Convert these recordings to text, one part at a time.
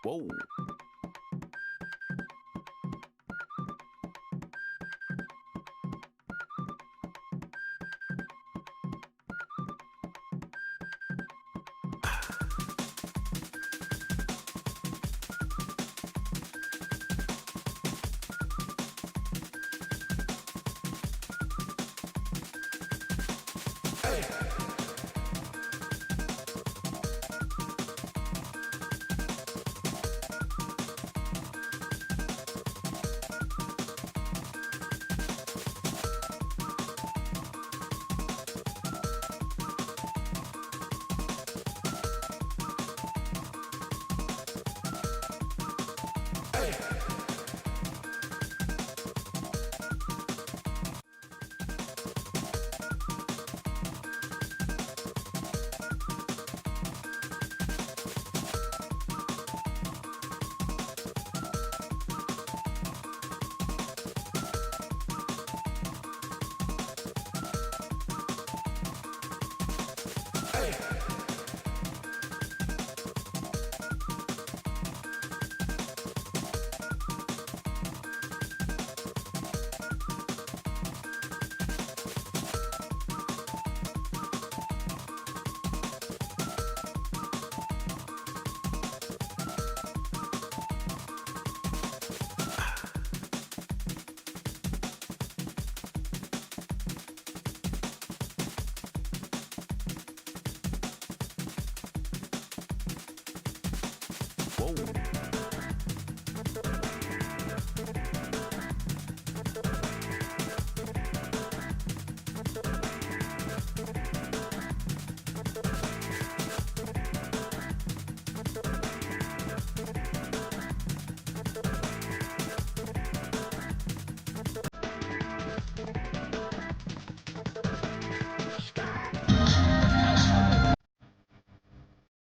Whoa.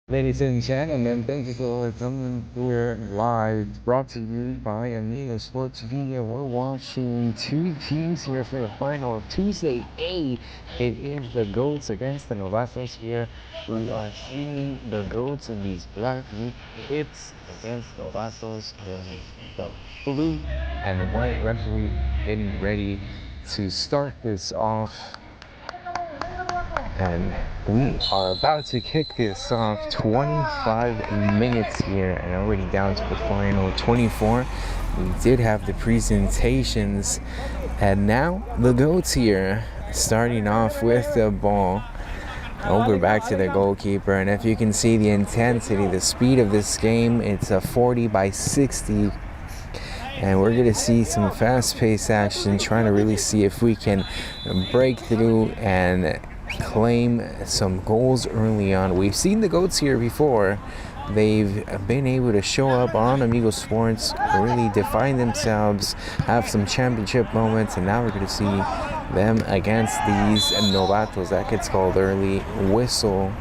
Ladies and gentlemen, thank you for coming here live, brought to you by Amigo Sports Media. We're watching two teams here for the final of Tuesday A. It is the Goats against the Novatos here. We are seeing the Goats in these black hits against Novatos in the blue and the white referee getting ready to start this off. And we are about to kick this off. 25 minutes here and already down to the final 24. We did have the presentations and now the Goats here starting off with the ball over back to the goalkeeper. And if you can see the intensity, the speed of this game, it's a 40-by-60. And we're going to see some fast-paced action, trying to really see if we can break through and claim some goals early on. We've seen the Goats here before. They've been able to show up on Amigo Sports, really define themselves, have some championship moments, and now we're going to see them against these Novatos. That gets called early whistle.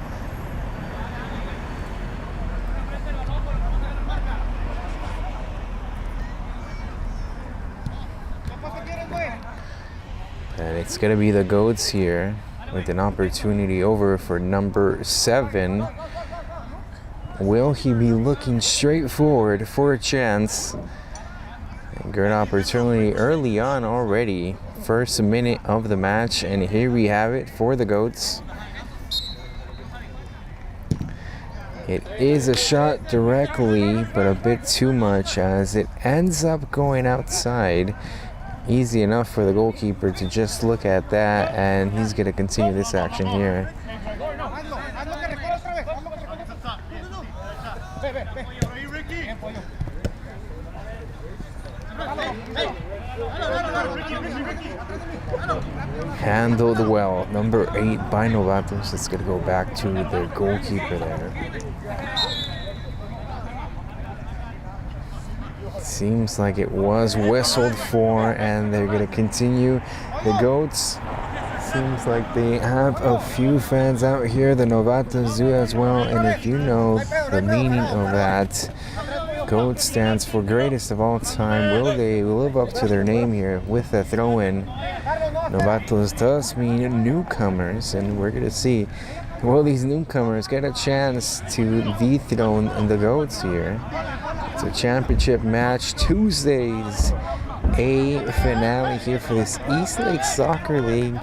And it's going to be the Goats here with an opportunity over for number 7. Will he be looking straight forward for a chance? Good opportunity early on already. First minute of the match, and here we have it for the Goats. It is a shot directly, but a bit too much as it ends up going outside. Easy enough for the goalkeeper to just look at that, and he's going to continue this action here. Handled well. Number 8 by Novatos. It's going to go back to the goalkeeper there. Seems like it was whistled for, and they're going to continue. The Goats, seems like they have a few fans out here. The Novatos do as well, and if you know the meaning of that, GOAT stands for greatest of all time. Will they live up to their name here with a throw-in? Novatos does mean newcomers, and we're going to see, will these newcomers get a chance to dethrone the Goats here? It's a championship match, Tuesday's A finale here for this Eastlake Soccer League.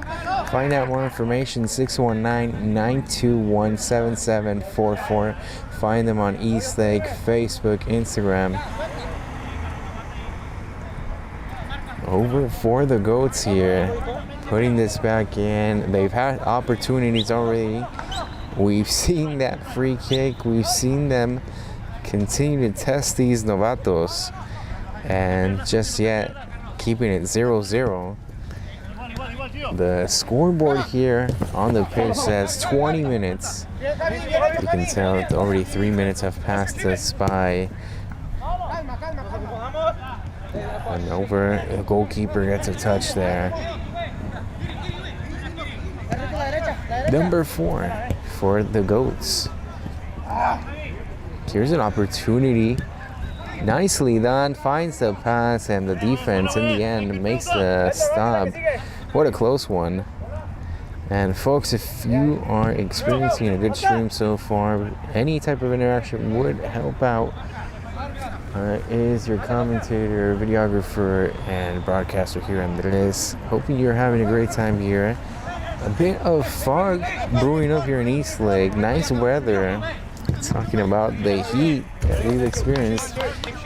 Find out more information, 619-921-7744. Find them on Eastlake, Facebook, Instagram. over for the Goats here. Putting this back in. They've had opportunities already. We've seen that free kick. We've seen them continue to test these Novatos. And just yet, keeping it 0-0. The scoreboard here on the pitch says 20 minutes. You can tell already 3 minutes have passed us by. And over, the goalkeeper gets a touch there. Number 4 for the Goats. Here's an opportunity. Nicely done, finds the pass, and the defense in the end makes the stop. What a close one. And folks, if you are experiencing a good stream so far, any type of interaction would help out. Is your commentator, videographer, and broadcaster here, Andres. Hoping you're having a great time here. A bit of fog brewing up here in Eastlake. Nice weather. Talking about the heat that we've experienced.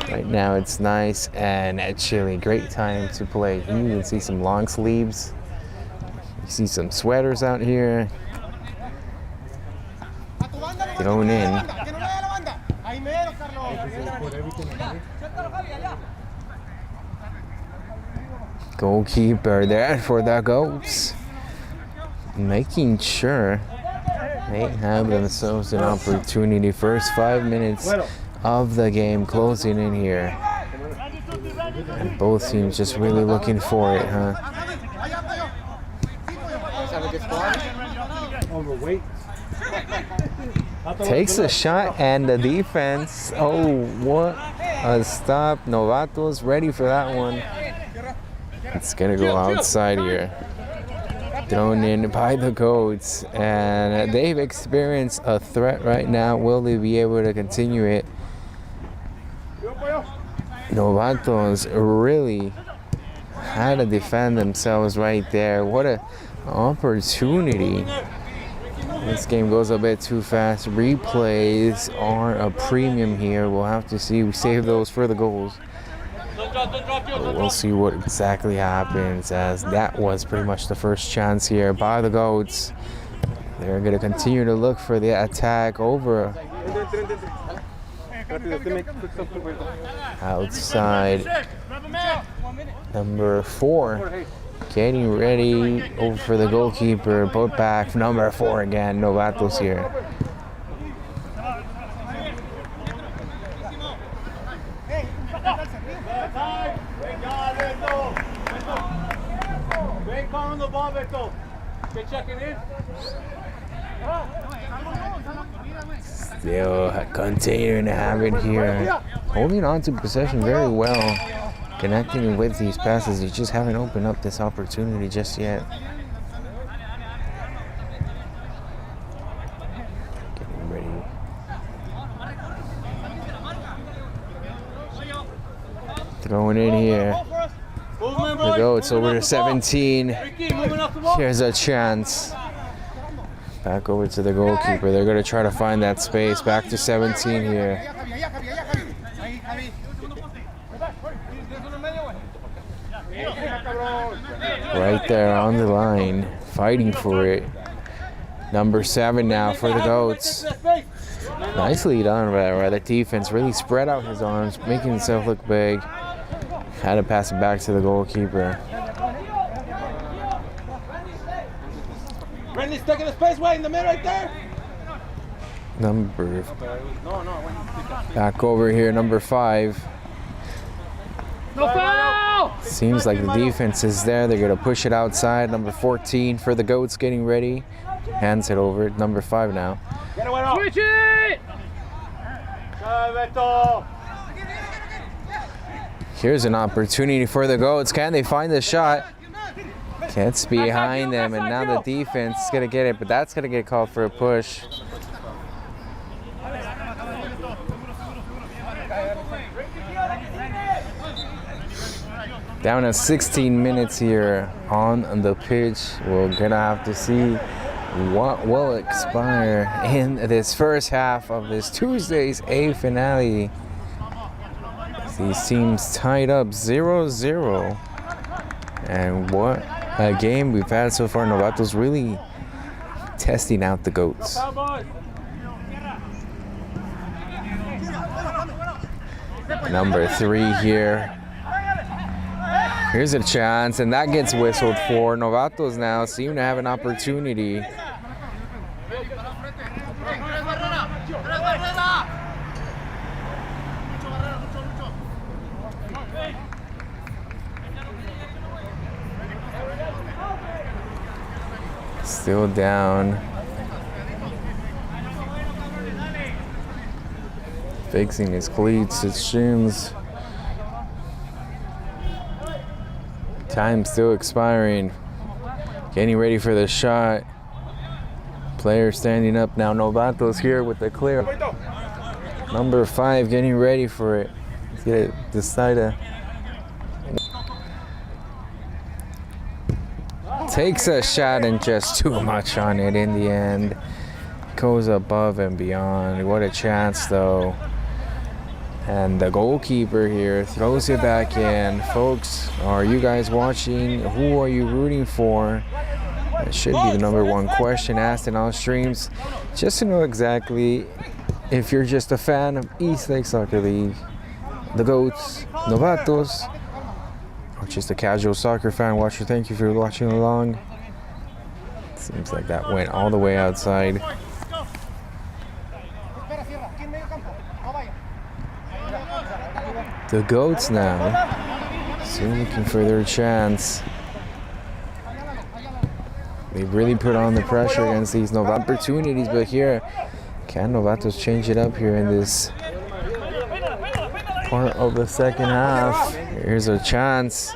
Right now it's nice and chilly. Great time to play. You can see some long sleeves. You see some sweaters out here. Thrown in. Goalkeeper there for the Goats. Making sure they have themselves an opportunity. First 5 minutes of the game closing in here. And both teams just really looking for it, huh? Takes a shot and the defense. Oh, what a stop. Novatos ready for that one. It's gonna go outside here. Thrown in by the Goats, and they've experienced a threat right now. Will they be able to continue it? Novatos really had to defend themselves right there. What an opportunity. This game goes a bit too fast. Replays are a premium here. We'll have to see. We save those for the goals. But we'll see what exactly happens, as that was pretty much the first chance here by the Goats. They're going to continue to look for the attack over outside. Number 4 getting ready over for the goalkeeper. Put back for number 4 again. Novatos here. Still continuing to have it here. Holding on to possession very well. Connecting with these passes. You just haven't opened up this opportunity just yet. Getting ready. Throwing in here. There we go. It's over to 17. Here's a chance. Back over to the goalkeeper. They're going to try to find that space. Back to 17 here. Right there on the line. Fighting for it. Number 7 now for the Goats. Nicely done by the defense. Really spread out his arms, making himself look big. Had to pass it back to the goalkeeper. Randy's taking the space way in the middle right there. Number. Back over here, number 5. No foul! Seems like the defense is there. They're going to push it outside. Number 14 for the Goats getting ready. Hands it over. Number 5 now. Switch it! Here's an opportunity for the Goats. Can they find the shot? Gets behind them, and now the defense is going to get it, but that's going to get called for a push. Down to 16 minutes here on the pitch. We're going to have to see what will expire in this first half of this Tuesday's A finale. These teams tied up 0-0. And what a game we've had so far. Novatos really testing out the GOATs. Number 3 here. Here's a chance, and that gets whistled for. Novatos now seem to have an opportunity. Still down. Fixing his cleats, his shins. Time still expiring. Getting ready for the shot. Player standing up now. Novatos here with the clear. Number 5 getting ready for it. Let's get it decided. Takes a shot and just too much on it in the end. Goes above and beyond. What a chance though. And the goalkeeper here throws it back in. Folks, are you guys watching? Who are you rooting for? That should be the number 1 question asked in all streams. Just to know exactly if you're just a fan of Eastlake Soccer League, the GOATs, Novatos, or just a casual soccer fan watcher. Thank you for watching along. Seems like that went all the way outside. The GOATs now still looking for their chance. They've really put on the pressure against these Novatos opportunities, but here, can Novatos change it up here in this part of the second half? Here's a chance,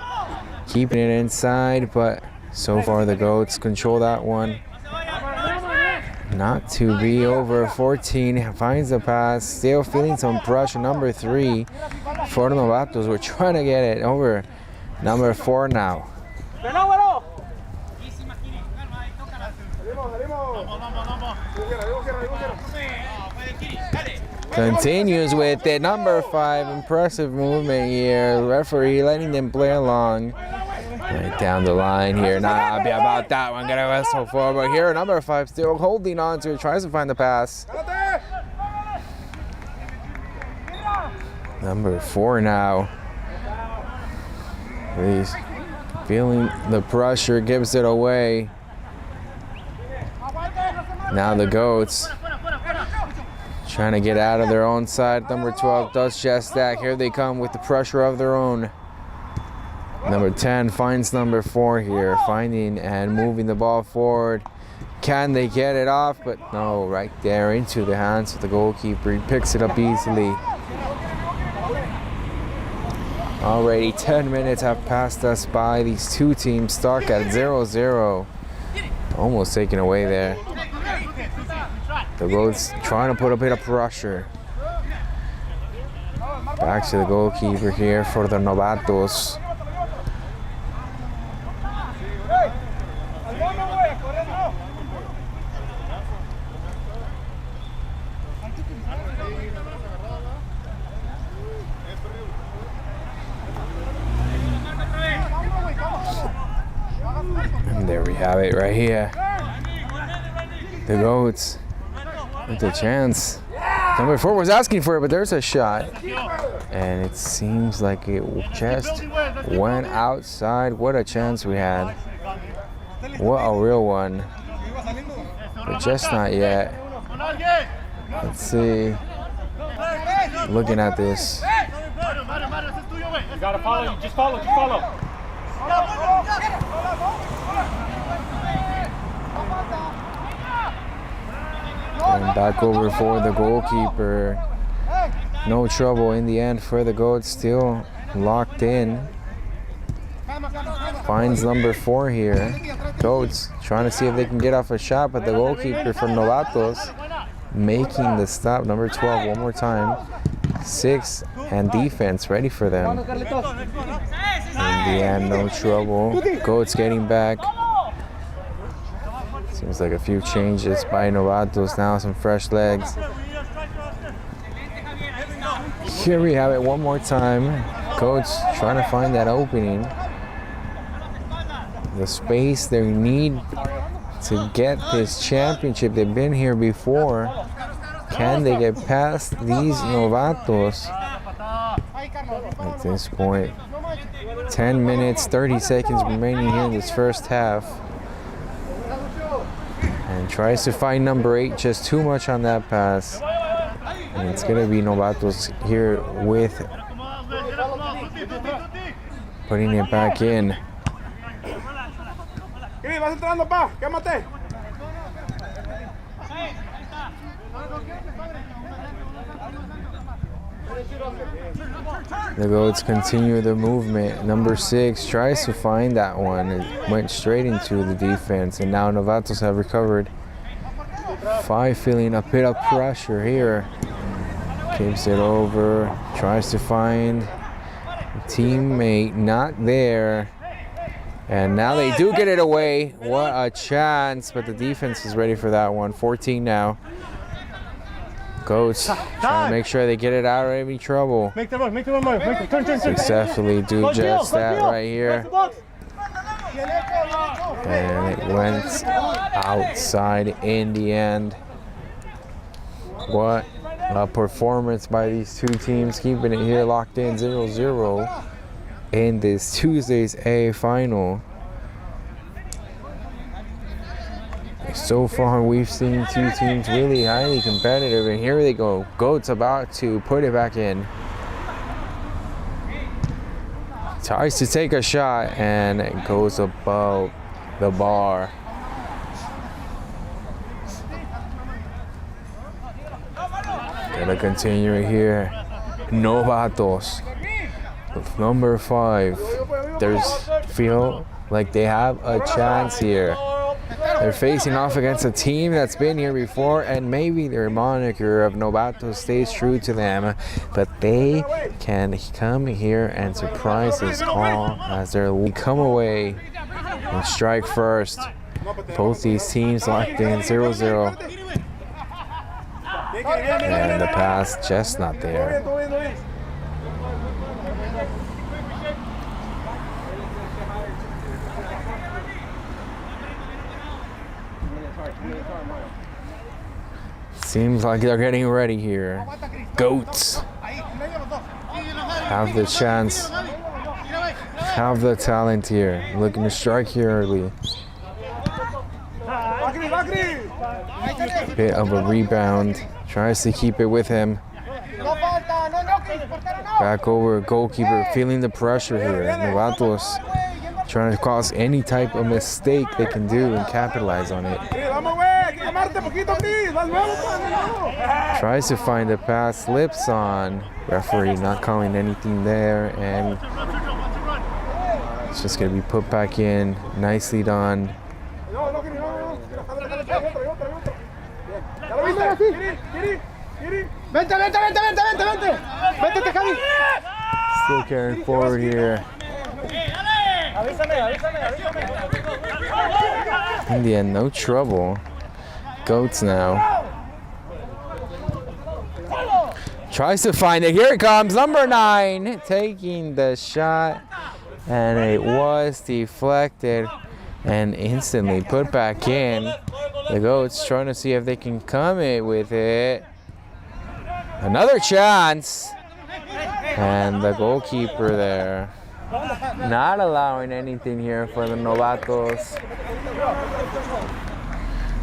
keeping it inside, but so far the GOATs control that one. Not to be over. 14 finds the pass, still feeling some pressure. Number 3 for Novatos. We're trying to get it over. Number 4 now. Continues with it. Number 5, impressive movement here. Referee letting them play along. Right down the line here. Not happy about that one. Gonna whistle for, but here number 5 still holding on to it. Tries to find the pass. Number 4 now. He's feeling the pressure, gives it away. Now the GOATs trying to get out of their own side. Number 12 does just that. Here they come with the pressure of their own. Number 10 finds number 4 here, finding and moving the ball forward. Can they get it off? But no, right there into the hands of the goalkeeper. He picks it up easily. Already 10 minutes have passed us by. These two teams stuck at 0-0. Almost taken away there. The GOATs trying to put a bit of pressure. Back to the goalkeeper here for the Novatos. And there we have it right here. The GOATs with a chance. Number 4 was asking for it, but there's a shot. And it seems like it just went outside. What a chance we had. What a real one. But just not yet. Let's see. Looking at this. You gotta follow, just follow. And back over for the goalkeeper. No trouble in the end for the GOATs, still locked in. Finds number 4 here. GOATs trying to see if they can get off a shot, but the goalkeeper from Novatos making the stop. Number 12 one more time. 6 and defense ready for them. In the end, no trouble. GOATs getting back. Seems like a few changes by Novatos now, some fresh legs. Here we have it one more time. GOATs trying to find that opening. the space they need to get this championship. They've been here before. Can they get past these Novatos? At this point, 10 minutes, 30 seconds remaining here in this first half. And tries to find number 8, just too much on that pass. And it's going to be Novatos here with putting it back in. The Goats continue the movement. Number 6 tries to find that one. It went straight into the defense, and now Novatos have recovered. 5 feeling a bit of pressure here. Gives it over. Tries to find a teammate. Not there. And now they do get it away. What a chance, but the defense is ready for that one. 14 now. Goats trying to make sure they get it out of any trouble. Successfully do just that right here. And it went outside in the end. What a performance by these two teams, keeping it here locked in 0-0 in this Tuesday's A final. So far, we've seen two teams really highly competitive, and here they go. Goats about to put it back in. Tries to take a shot, and it goes above the bar. Gonna continue it here. Novatos with number 5. There's feel like they have a chance here. They're facing off against a team that's been here before, and maybe their moniker of Novatos stays true to them, but they can come here and surprise us all as they come away and strike first. Both these teams locked in 0-0. And the pass just not there. Seems like they're getting ready here. Goats have the chance, have the talent here. Looking to strike here early. Bit of a rebound. Tries to keep it with him. Back over, goalkeeper feeling the pressure here. Novatos trying to cause any type of mistake they can do and capitalize on it. Tries to find a pass, slips on. Referee not calling anything there, and it's just going to be put back in. Nicely done. Still carrying forward here. In the end, no trouble. Goats now. Tries to find it. Here it comes. Number 9 taking the shot. And it was deflected and instantly put back in. The Goats trying to see if they can come in with it. Another chance. And the goalkeeper there not allowing anything here for the Novatos.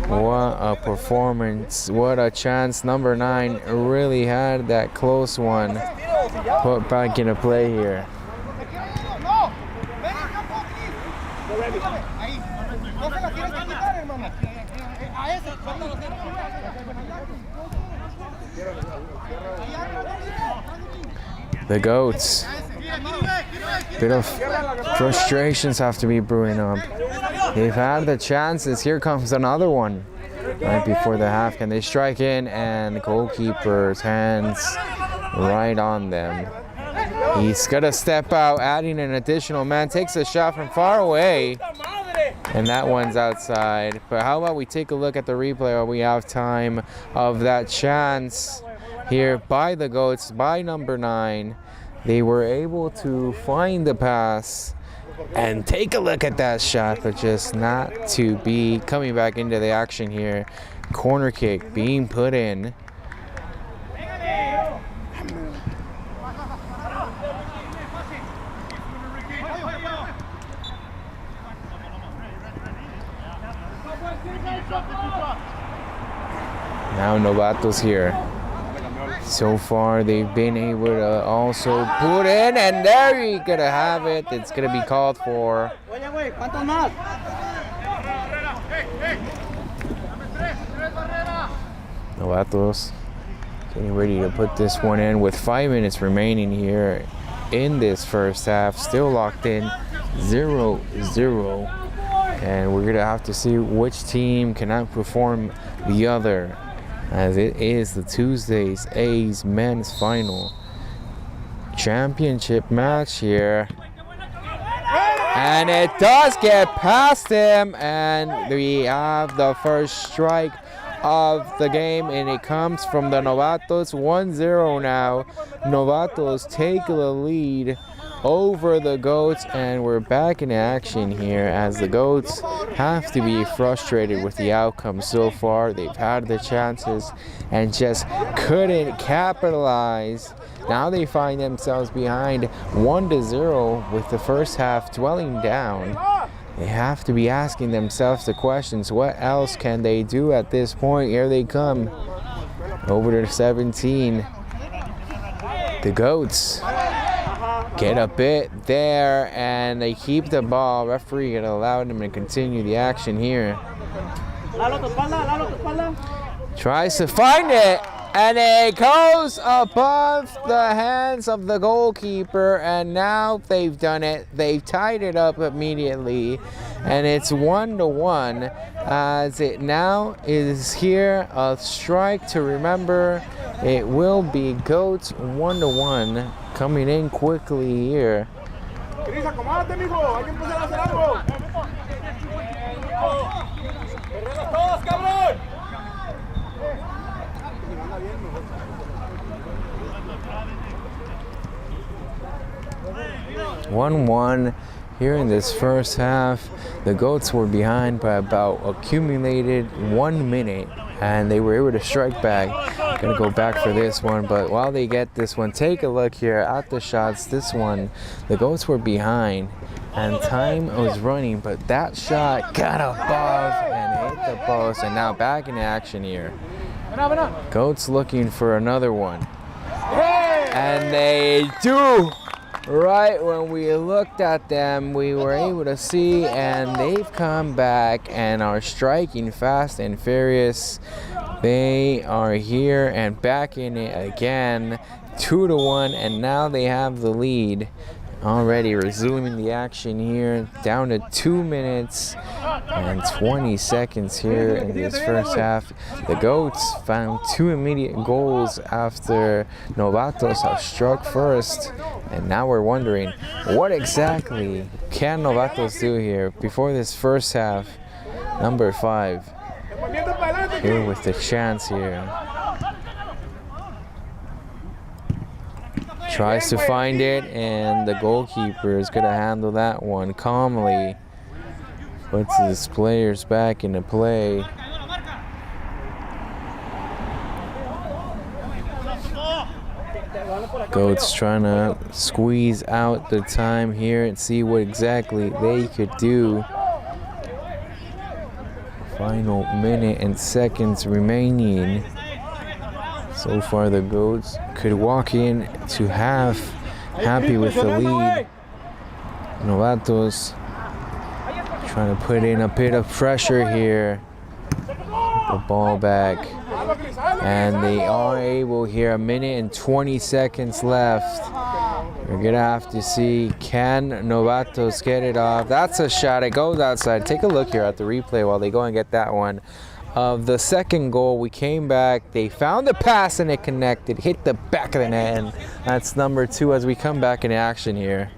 What a performance. What a chance. Number 9 really had that close one put back into play here. The Goats. Bit of frustrations have to be brewing up. They've had the chances. Here comes another one. Right before the half, can they strike in? And the goalkeeper's hands right on them. He's gonna step out, adding an additional man. Takes a shot from far away, and that one's outside. But how about we take a look at the replay while we have time of that chance here by the Goats, by number 9. They were able to find the pass and take a look at that shot, but just not to be coming back into the action here. Corner kick being put in. Now Novatos here. So far they've been able to also put in, and there you're gonna have it. It's gonna be called for. Novatos getting ready to put this one in with 5 minutes remaining here in this first half. Still locked in 0-0. And we're gonna have to see which team can outperform the other, as it is the Tuesday's A's men's final championship match here. And it does get past him, and we have the first strike of the game, and it comes from the Novatos. 1-0 now. Novatos take the lead over the Goats, and we're back in action here as the Goats have to be frustrated with the outcome so far. They've had the chances and just couldn't capitalize. Now they find themselves behind 1-0 with the first half dwelling down. They have to be asking themselves the questions, what else can they do at this point? Here they come over to 17. The Goats get a bit there, and they keep the ball. Referee gonna allow them to continue the action here. Tries to find it, and it goes above the hands of the goalkeeper, and now they've done it. They've tied it up immediately, and it's 1-1 as it now is here. A strike to remember. It will be Goats 1-1 coming in quickly here. 1-1 here in this first half. The Goats were behind by about accumulated 1 minute, and they were able to strike back. Gonna go back for this one, but while they get this one, take a look here at the shots. This one, the Goats were behind and time was running, but that shot got above and hit the post, and now back in action here. Goats looking for another one, and they do. Right when we looked at them, we were able to see, and they've come back and are striking fast and furious. They are here and back in it again, 2-1, and now they have the lead. Already resuming the action here, down to 2 minutes and 20 seconds here in this first half. The Goats found 2 immediate goals after Novatos have struck first, and now we're wondering what exactly can Novatos do here before this first half. Number 5 here with the chance here. Tries to find it, and the goalkeeper is going to handle that one calmly. Puts his players back into play. Goats trying to squeeze out the time here and see what exactly they could do. Final minute and seconds remaining. So far the Goats could walk in to half happy with the lead. Novatos trying to put in a bit of pressure here. The ball back. And they are able here, 1 minute and 20 seconds left. We're gonna have to see, can Novatos get it off? That's a shot, it goes outside. Take a look here at the replay while they go and get that one. Of the second goal, we came back, they found the pass and it connected, hit the back of the net, and that's number 2 as we come back in action here.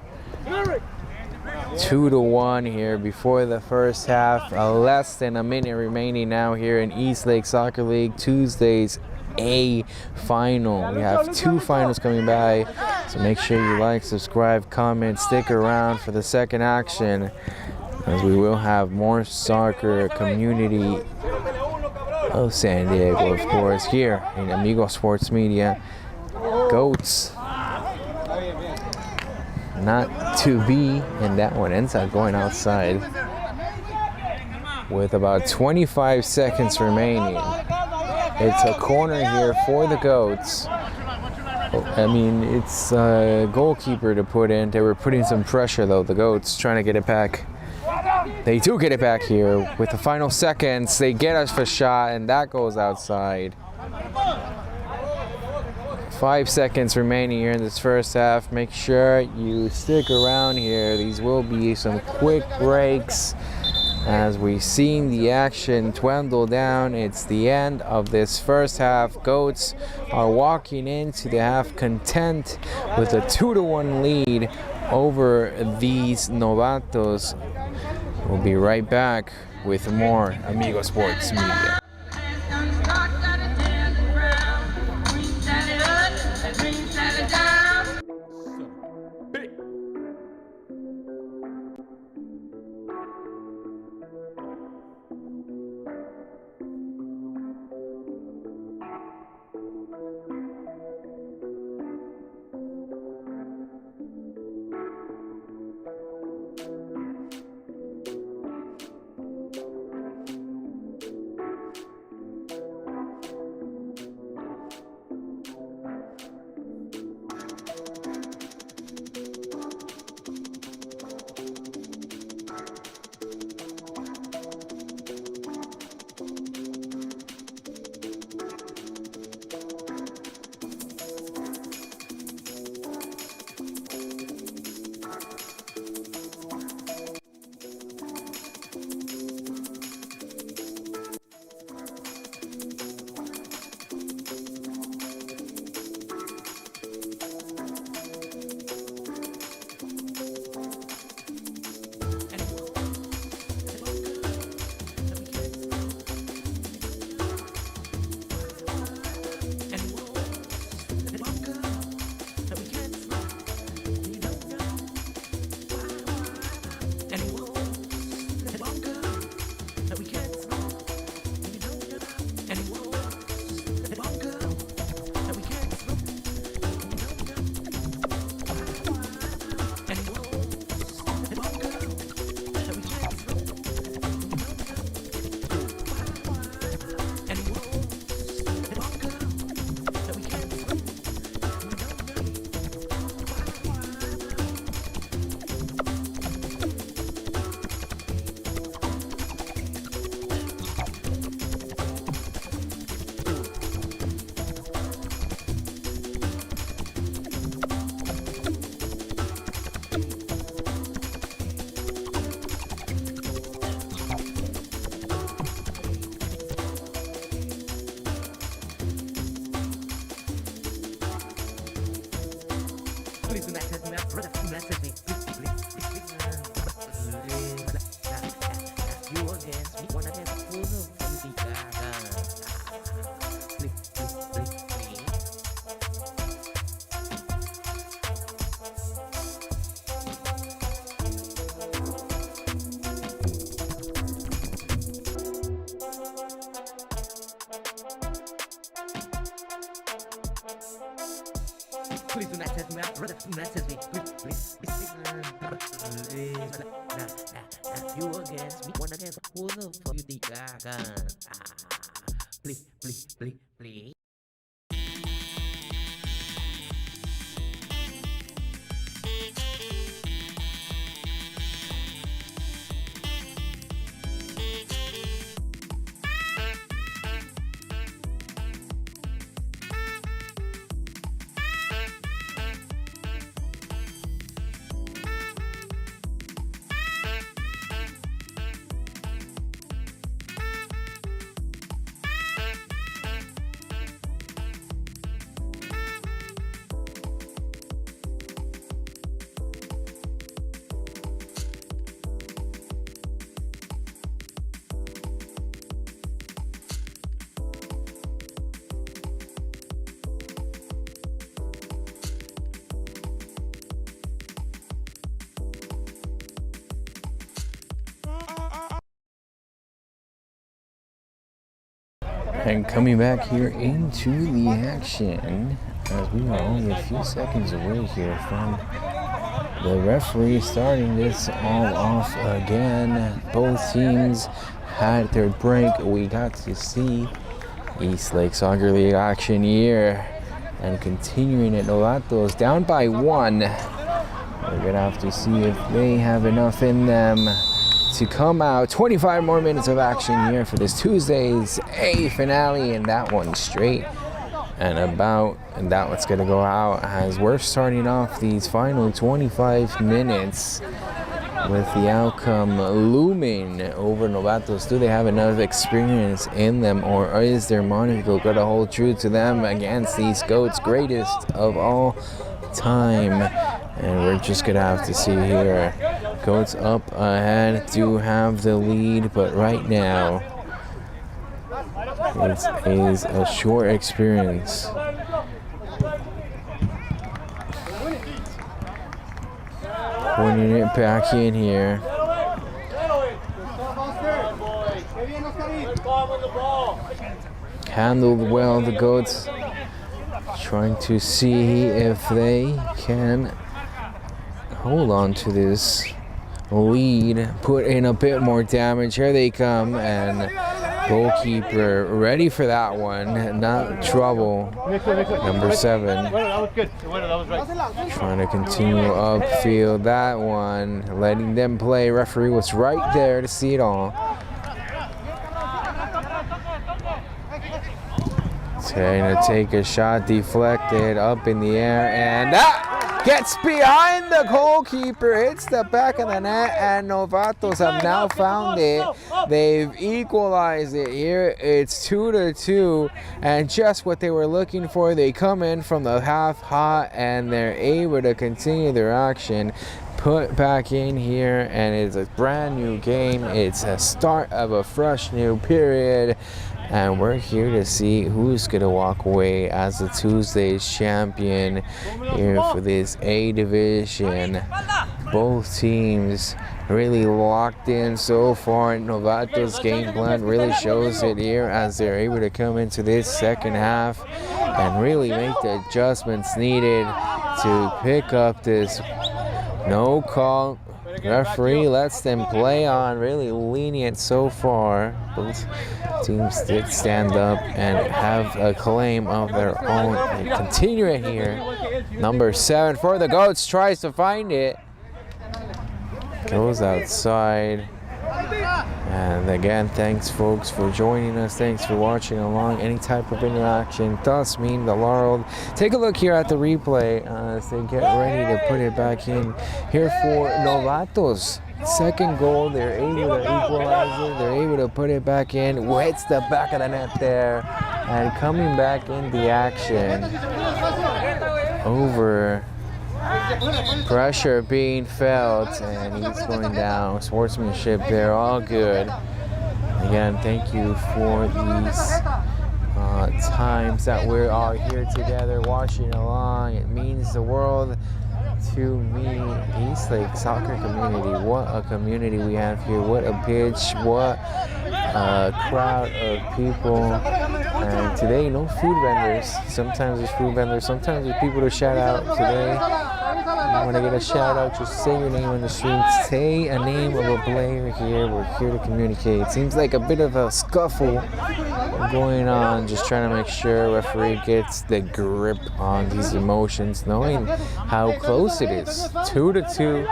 2-1 here before the first half. Less than a minute remaining now here in Eastlake Soccer League Tuesday's A final. We have 2 finals coming by So make sure you like, subscribe, comment, stick around for the second action, as we will have more soccer community of San Diego, of course, here in Amigo Sports Media. Goats not to be, and that one ends up going outside with about 25 seconds remaining. It's a corner here for the Goats. I mean, it's a goalkeeper to put in. They were putting some pressure though, the Goats, trying to get it back. They do get it back here with the final seconds. They get us a shot, and that goes outside. 5 seconds remaining here in this first half. Make sure you stick around here. These will be some quick breaks as we've seen the action dwindle down. It's the end of this first half. Goats are walking into the half content with a 2-1 lead over these Novatos. We'll be right back with more Amigo Sports Media. Please do not test me out. Brother, do not test me. Please. You against me. One against who the fuck you think I got? Please. And coming back here into the action, as we are only a few seconds away here from the referee starting this all off again. Both teams had their break. We got to see Eastlake Soccer League action here. And continuing at Novatos, down by 1. We're gonna have to see if they have enough in them to come out. 25 more minutes of action here for this Tuesday's A finale, and that one straight. And that one's gonna go out as we're starting off these final 25 minutes with the outcome looming over Novatos. Do they have enough experience in them, or is their Monaco gonna hold true to them against these GOATs, greatest of all time? And we're just gonna have to see here. GOATs up ahead do have the lead, but right now it is a short experience. Putting it back in here. Handled well, the GOATs. Trying to see if they can hold on to this lead, put in a bit more damage. Here they come, and goalkeeper ready for that one. Not trouble. Number 7. Trying to continue upfield that one. Letting them play. Referee was right there to see it all. Trying to take a shot, deflected up in the air, and that gets behind the goalkeeper, hits the back of the net, and Novatos have now found it. They've equalized it here. It's 2-2, and just what they were looking for. They come in from the half hot, and they're able to continue their action. Put back in here, and it's a brand new game. It's a start of a fresh new period. And we're here to see who's going to walk away as the Tuesday's champion here for this A division. Both teams really locked in so far. Novatos' game plan really shows it here as they're able to come into this second half and really make the adjustments needed to pick up this no call. Referee lets them play on, really lenient so far. Both teams did stand up and have a claim of their own. They continue it here. Number 7 for the GOATs, tries to find it. Goes outside. And again, thanks folks for joining us. Thanks for watching along. Any type of interaction does mean the world. Take a look here at the replay as they get ready to put it back in here for Novatos. Second goal, they're able to equalize it. They're able to put it back in. Hits the back of the net there. And coming back in the action. Over. Pressure being felt, and he's going down. Sportsmanship there, all good. Again, thank you for these times that we're all here together watching along. It means the world to me. Eastlake Soccer community. What a community we have here. What a pitch. What a crowd of people. And today, no food vendors. Sometimes there's food vendors. Sometimes there's people to shout out. Today, you want to get a shout out, just say your name on the stream. Say a name of a player here. We're here to communicate. It seems like a bit of a scuffle going on. Just trying to make sure referee gets the grip on these emotions, knowing how close it is. 2-2.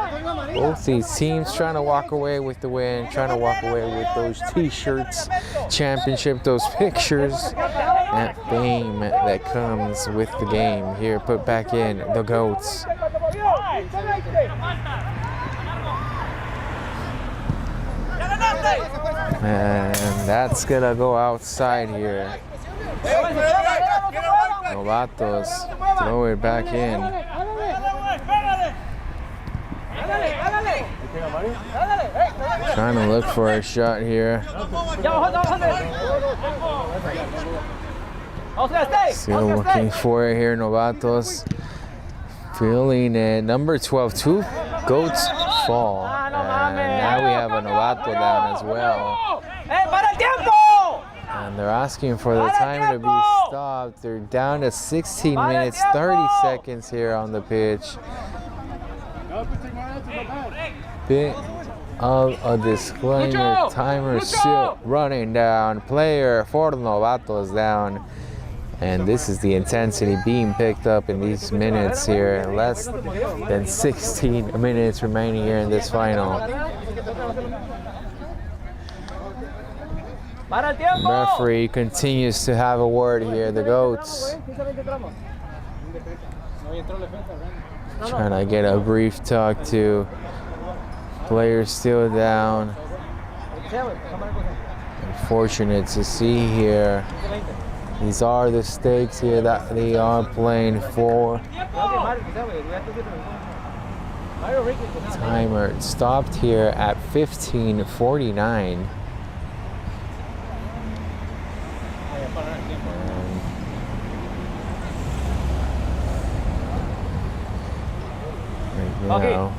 Both these teams trying to walk away with the win, trying to walk away with those t-shirts, championship, those pictures, that fame that comes with the game. Here, put back in the GOATs. And that's gonna go outside here. Novatos throw it back in. Trying to look for a shot here. Still looking for it here, Novatos. Feeling it. Number 12, 2 GOATs fall. And now we have a Novato down as well. And they're asking for the timer to be stopped. They're down to 16 minutes, 30 seconds here on the pitch. Bit of a disclaimer, timer still running down. Player for Novatos down. And this is the intensity being picked up in these minutes here. Less than 16 minutes remaining here in this final. Referee continues to have a word here. The Goats trying to get a brief talk to players still down. Unfortunate to see here. These are the stakes here that they are playing for. Timer stopped here at 15:49. Now,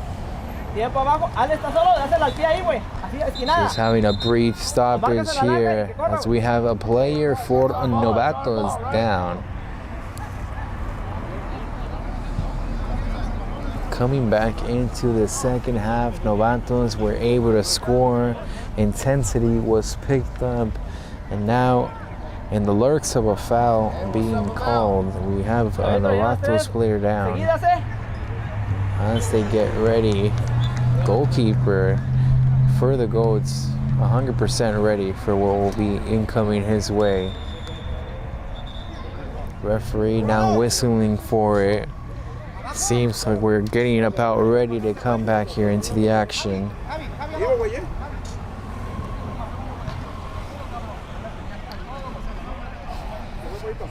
just having a brief stoppage here as we have a player for Novatos down. Coming back into the second half, Novatos were able to score. Intensity was picked up, and now in the lurks of a foul being called, we have a Novatos player down. As they get ready, goalkeeper for the Goats 100% ready for what will be incoming his way. Referee now whistling for it. Seems like we're getting about ready to come back here into the action.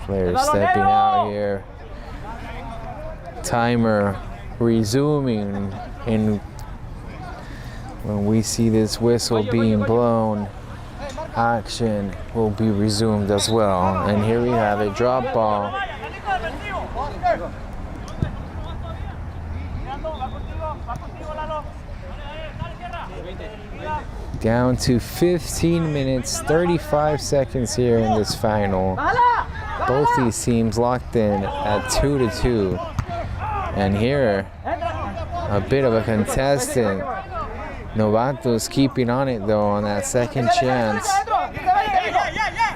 Player stepping out here. Timer resuming, and when we see this whistle being blown, action will be resumed as well. And here we have a drop ball. Down to 15 minutes, 35 seconds here in this final. Both these teams locked in at 2-2. And here, a bit of a contestant. Novatos keeping on it though on that second chance.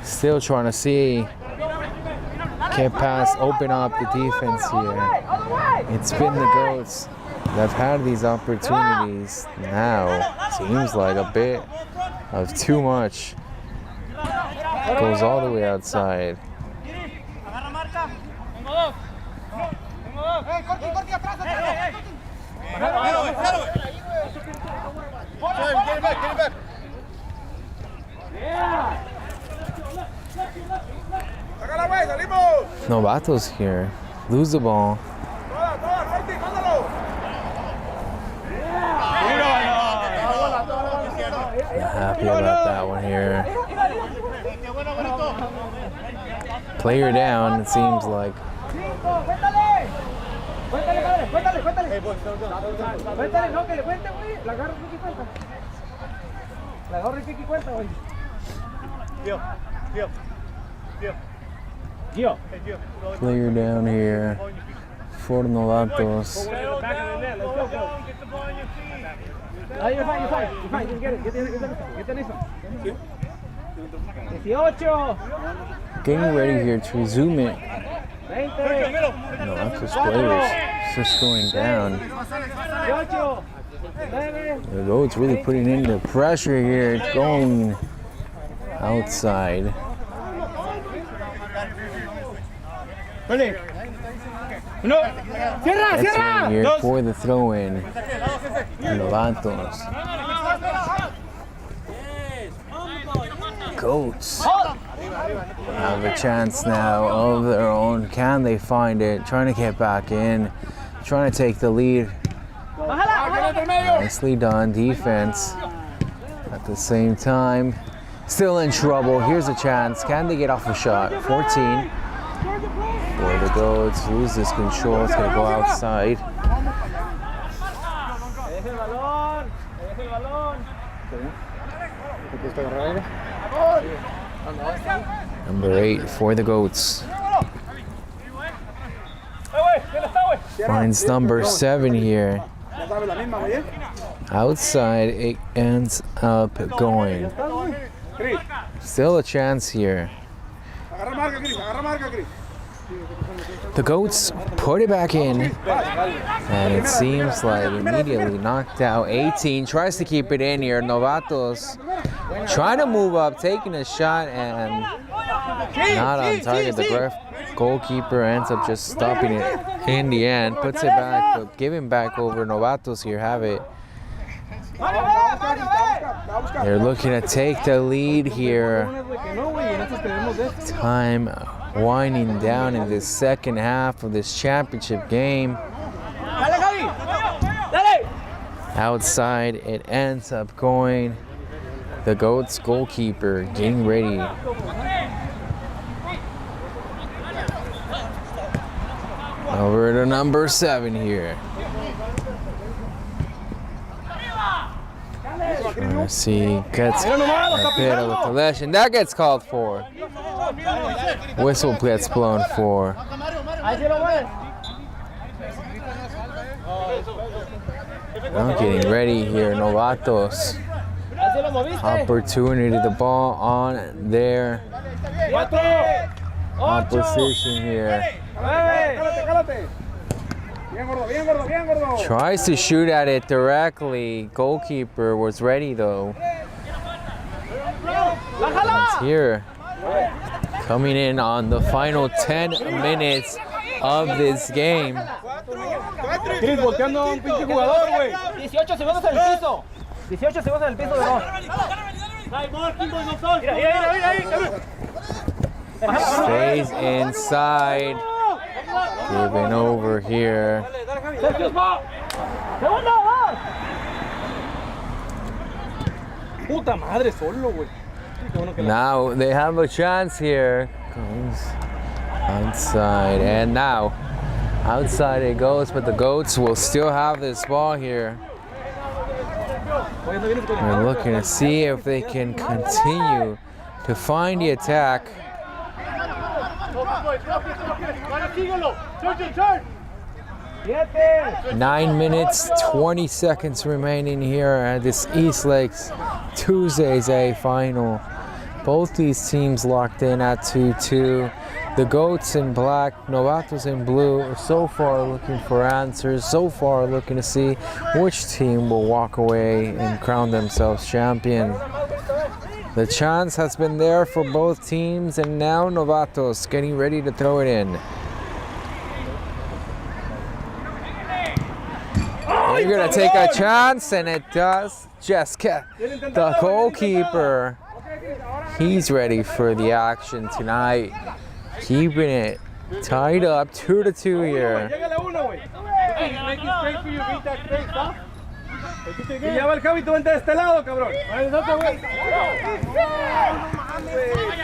Still trying to see, can't pass, open up the defense here. It's been the Goats that have had these opportunities. Now, seems like a bit of too much. Goes all the way outside. Novatos here lose the ball. Not happy about that one here. Player down, it seems like. Player down here for Novatos. Getting ready here to resume it. Novatos players just going down. The Goats really putting in the pressure here. It's going outside. That's right here for the throw-in. Novatos. Goats have a chance now of their own. Can they find it? Trying to get back in. Trying to take the lead. Nicely done defense. At the same time, still in trouble. Here's a chance. Can they get off a shot? 14. For the Goats, loses control. It's gonna go outside. Number 8 for the Goats. Finds number 7 here. Outside, it ends up going. Still a chance here. The Goats put it back in, and it seems like immediately knocked out. 18 tries to keep it in here. Novatos trying to move up, taking a shot, and not on target. The goalkeeper ends up just stopping it in the end. Puts it back, but giving back over. Novatos here have it. They're looking to take the lead here. Time winding down in the second half of this championship game. Outside, it ends up going. The Goats goalkeeper getting ready. Over to number 7 here. Trying to see, gets a bit of a collision. That gets called for. Whistle gets blown for. Now getting ready here, Novatos. Opportunity, the ball on their opposition here. Tries to shoot at it directly. Goalkeeper was ready though. It's here. Coming in on the final 10 minutes of this game. 18 segundos en el piso. 18 segundos en el piso de dos. Stays inside. Given over here. Puta madre, solo, güey. Now they have a chance here. Goes outside, and now outside it goes, but the Goats will still have this ball here. We're looking to see if they can continue to find the attack. 9 minutes, 20 seconds remaining here at this Eastlake's Tuesday's A final. Both these teams locked in at 2-2. The Goats in black, Novatos in blue are so far looking for answers, so far looking to see which team will walk away and crown themselves champion. The chance has been there for both teams, and now Novatos getting ready to throw it in. You're gonna take a chance, and it does. Jessica, the goalkeeper, he's ready for the action tonight. Keeping it tied up 2-2 here.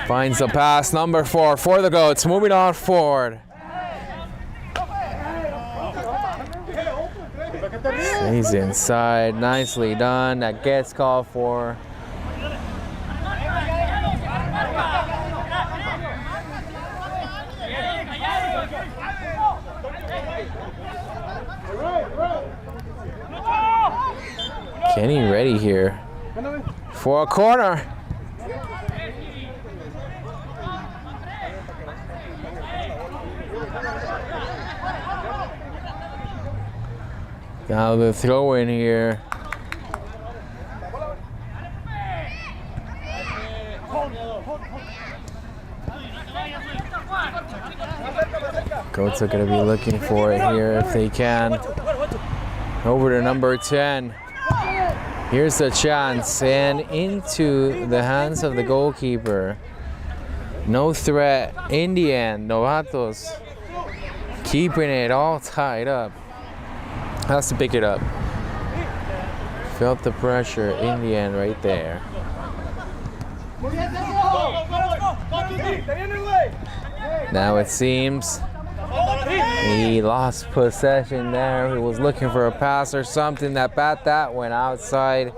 Finds the pass, number 4 for the Goats, moving on forward. Stays inside, nicely done, that gets called for. Getting ready here for a corner. Now the throw in here. Goats are going to be looking for it here if they can. Over to number 10. Here's the chance, and into the hands of the goalkeeper. No threat in the end. Novatos keeping it all tied up. Has to pick it up. Felt the pressure in the end right there. Now it seems he lost possession there. He was looking for a pass or something. That went outside.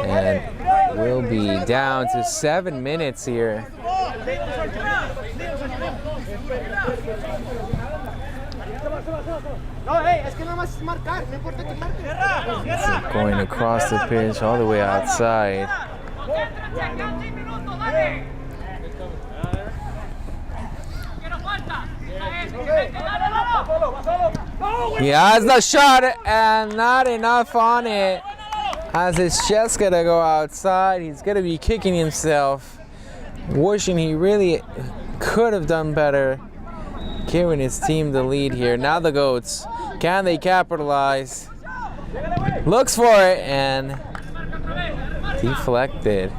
And will be down to 7 minutes here. Going across the pitch all the way outside. He has the shot and not enough on it. As it's just gonna go outside, he's gonna be kicking himself, wishing he really could have done better, giving his team the lead here. Now the Goats, can they capitalize? Looks for it and deflected.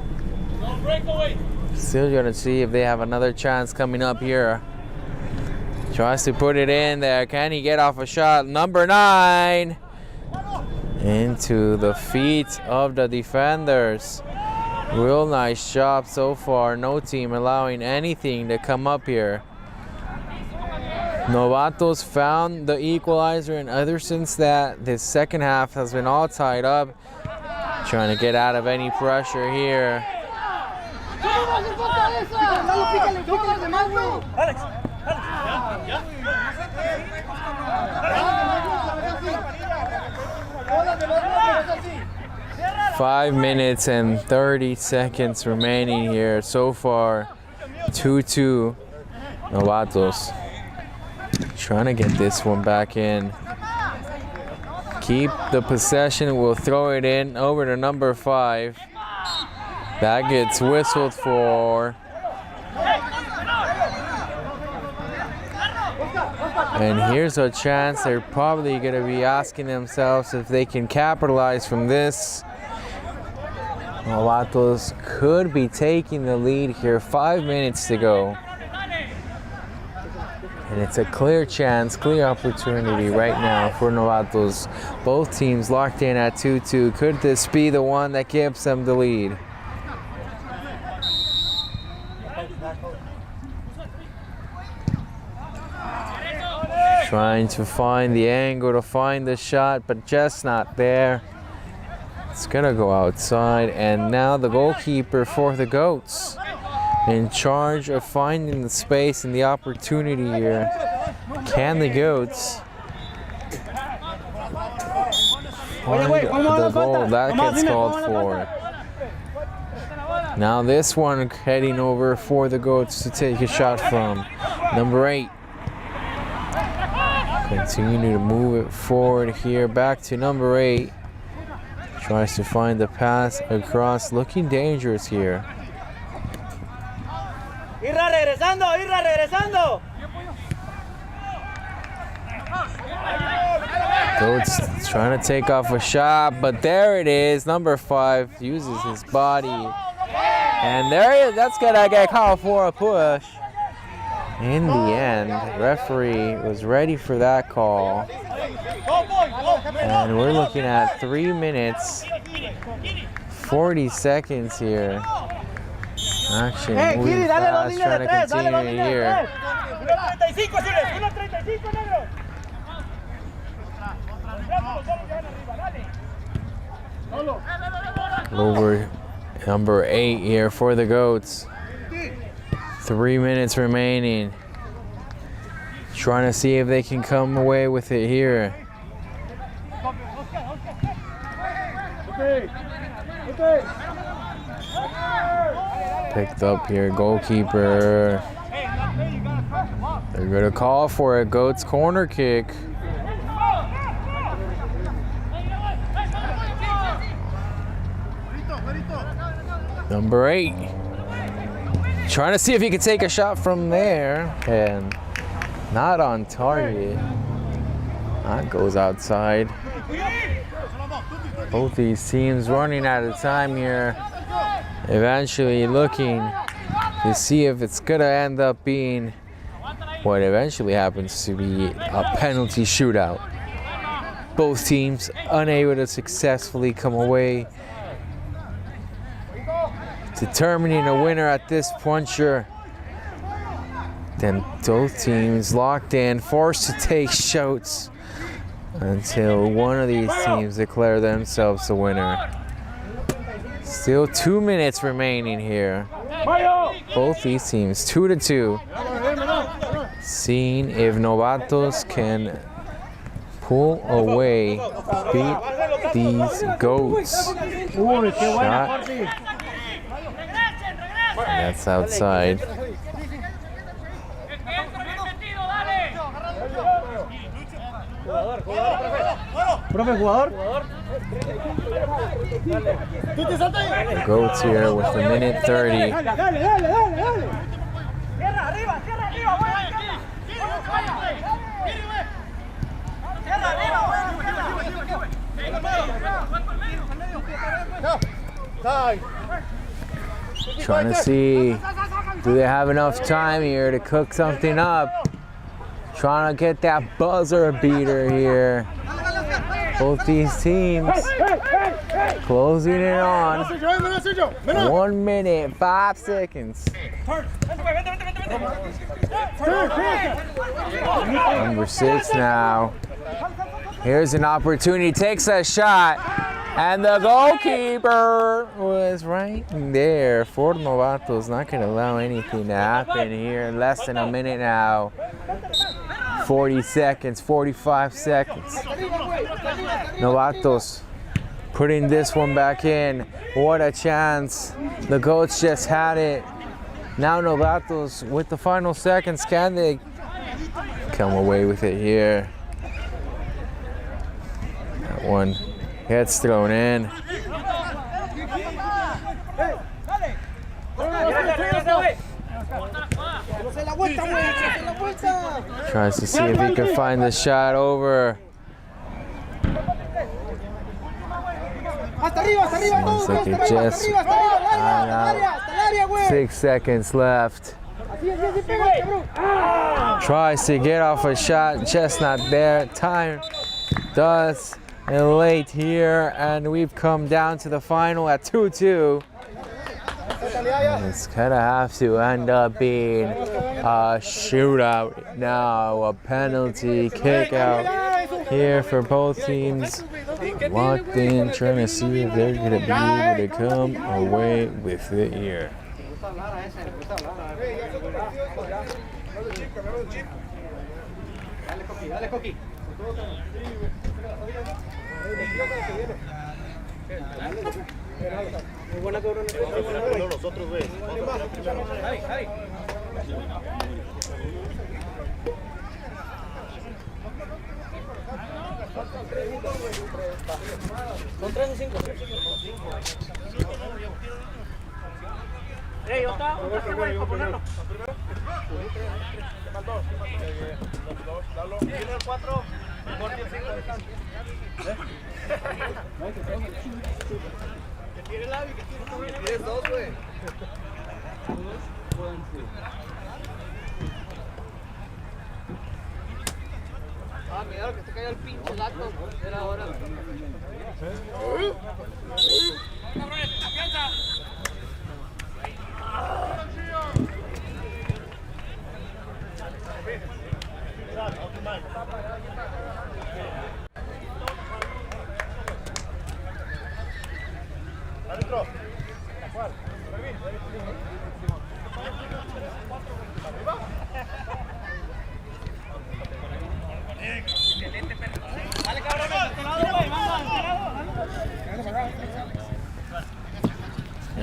Still gonna see if they have another chance coming up here. Tries to put it in there. Can he get off a shot? Number 9 into the feet of the defenders. Real nice job so far. No team allowing anything to come up here. Novatos found the equalizer, and ever since that, this second half has been all tied up. Trying to get out of any pressure here. 5 minutes and 30 seconds remaining here. So far, 2-2 Novatos. Trying to get this one back in. Keep the possession. We'll throw it in over to number 5. That gets whistled for. And here's a chance. They're probably going to be asking themselves if they can capitalize from this. Novatos could be taking the lead here. 5 minutes to go. And it's a clear chance, clear opportunity right now for Novatos. Both teams locked in at 2-2. Could this be the one that gives them the lead? Trying to find the angle to find the shot, but just not there. It's gonna go outside, and now the goalkeeper for the Goats in charge of finding the space and the opportunity here. Can the Goats find the goal? That gets called for. Now this one heading over for the Goats to take a shot from number 8. Continue to move it forward here, back to number 8. Tries to find the pass across, looking dangerous here. Irra regresando. Goats trying to take off a shot, but there it is. Number 5 uses his body. And there it is. That's gonna get called for a push. In the end, referee was ready for that call. And we're looking at 3 minutes, 40 seconds here. Action moving fast, trying to continue here. Over number 8 here for the Goats. 3 minutes remaining. Trying to see if they can come away with it here. Picked up here, goalkeeper. They're gonna call for a Goats corner kick. Number 8. Trying to see if he can take a shot from there, and not on target. That goes outside. Both these teams running out of time here. Eventually looking to see if it's gonna end up being what eventually happens to be a penalty shootout. Both teams unable to successfully come away determining a winner at this puncture. Then both teams locked in, forced to take shots until one of these teams declare themselves the winner. Still 2 minutes remaining here. Both these teams 2-2. Seeing if Novatos can pull away, beat these goats. Shot. That's outside. The goats here with a minute 30. Trying to see, do they have enough time here to cook something up? Trying to get that buzzer beater here. Both these teams closing it on. 1 minute, 5 seconds. Number 6 now. Here's an opportunity, takes a shot, and the goalkeeper was right there. For Novatos, not going to allow anything to happen here. Less than a minute now. 40 seconds, 45 seconds. Novatos putting this one back in. What a chance. The goats just had it. Now Novatos with the final seconds, can they come away with it here? That one gets thrown in. Tries to see if he can find the shot over. Sounds like it just ran out. 6 seconds left. Tries to get off a shot, just not there. Time does elate here, and we've come down to the final at 2-2. It's gonna have to end up being a shootout now, a penalty kick out here for both teams. Locked in, trying to see if they're gonna be able to come away with it here.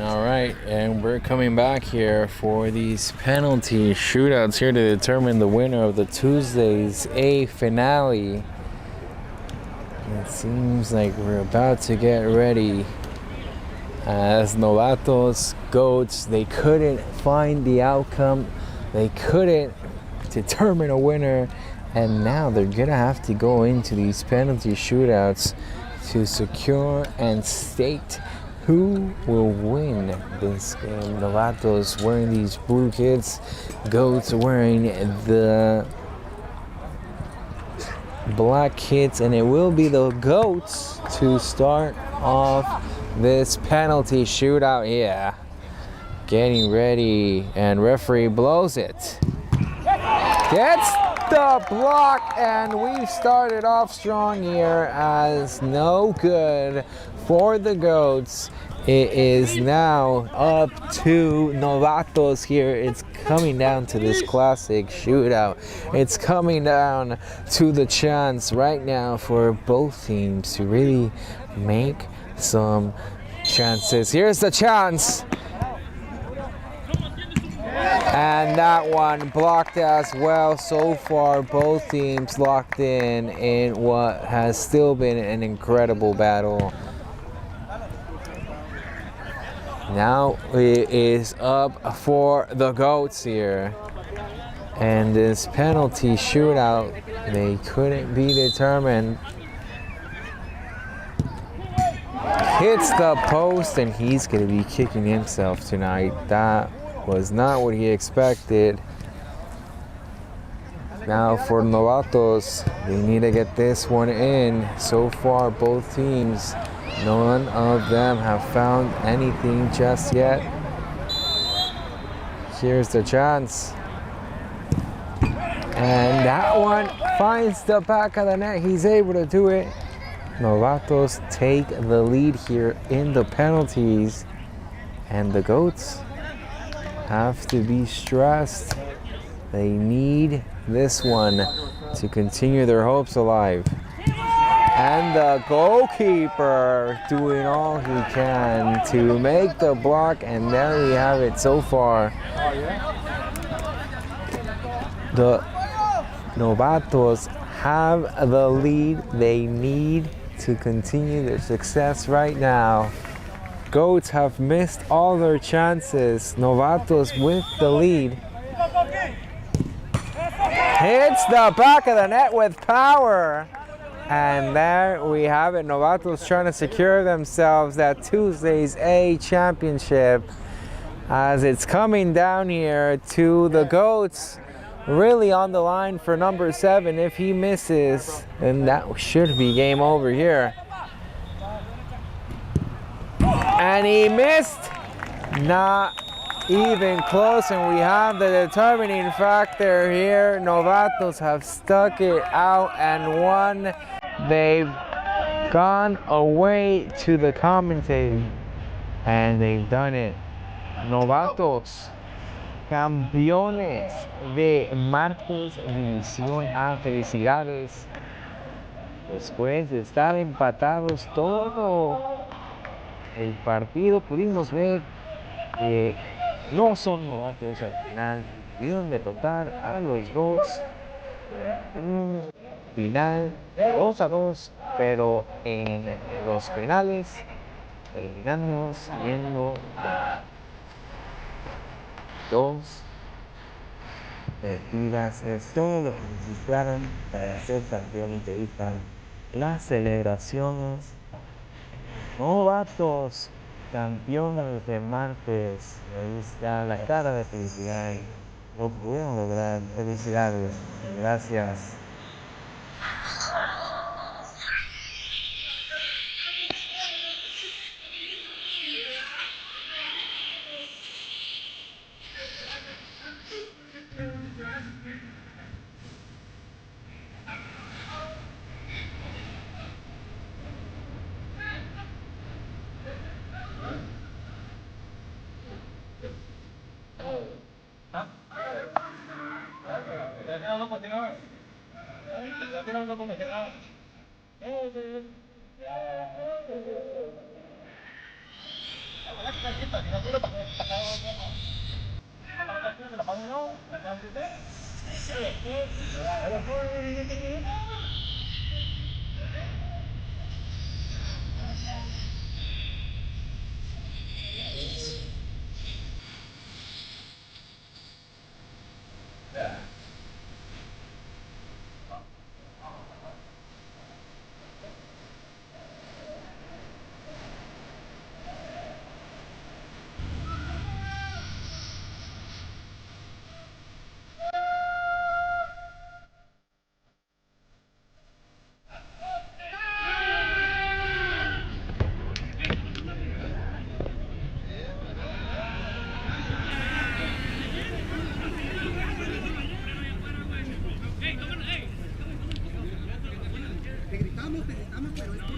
All right, and we're coming back here for these penalty shootouts here to determine the winner of the Tuesday's A finale. It seems like we're about to get ready. As Novatos, goats, they couldn't find the outcome. They couldn't determine a winner. And now they're gonna have to go into these penalty shootouts to secure and state who will win this game. Novatos wearing these blue kits, goats wearing the black kits, and it will be the goats to start off this penalty shootout. Yeah, getting ready, and referee blows it. the block, and we've started off strong here as no good for the Goats. It is now up to Novatos here. It's coming down to this classic shootout. It's coming down to the chance right now for both teams to really make some chances. Here's the chance. And that one blocked as well. So far, both teams locked in what has still been an incredible battle. Now it is up for the Goats here. And this penalty shootout, they couldn't be determined. Hits the post, and he's going to be kicking himself tonight. That was not what he expected. Now for Novatos, they need to get this one in. So far, both teams, none of them have found anything just yet. Here's the chance. And that one finds the back of the net. He's able to do it. Novatos take the lead here in the penalties. And the Goats have to be stressed. They need this one to continue their hopes alive. And the goalkeeper doing all he can to make the block, and there we have it so far. The Novatos have the lead they need to continue their success right now. Goats have missed all their chances. Novatos with the lead. Hits the back of the net with power. And there we have it. Novatos trying to secure themselves that Tuesday's A championship as it's coming down here to the Goats. Really on the line for number 7. If he misses, then that should be game over here. And he missed. Not even close, and we have the determining factor here. Novatos have stuck it out and won. They've gone away to the commentating, and they've done it. Novatos, campeones de Marcos División A. Felicidades. Después de estar empatados todo el partido, pudimos ver que no son Novatos al final. Tuvieron de tocar a los dos. Final 2-2, pero en los penales terminamos siendo 2 partidas. Es todo lo que necesitaron para ser campeones de Vista. Las celebraciones. Novatos, campeones de martes. Ahí está la cara de felicidad. Lo pudieron lograr. Felicidades. Gracias.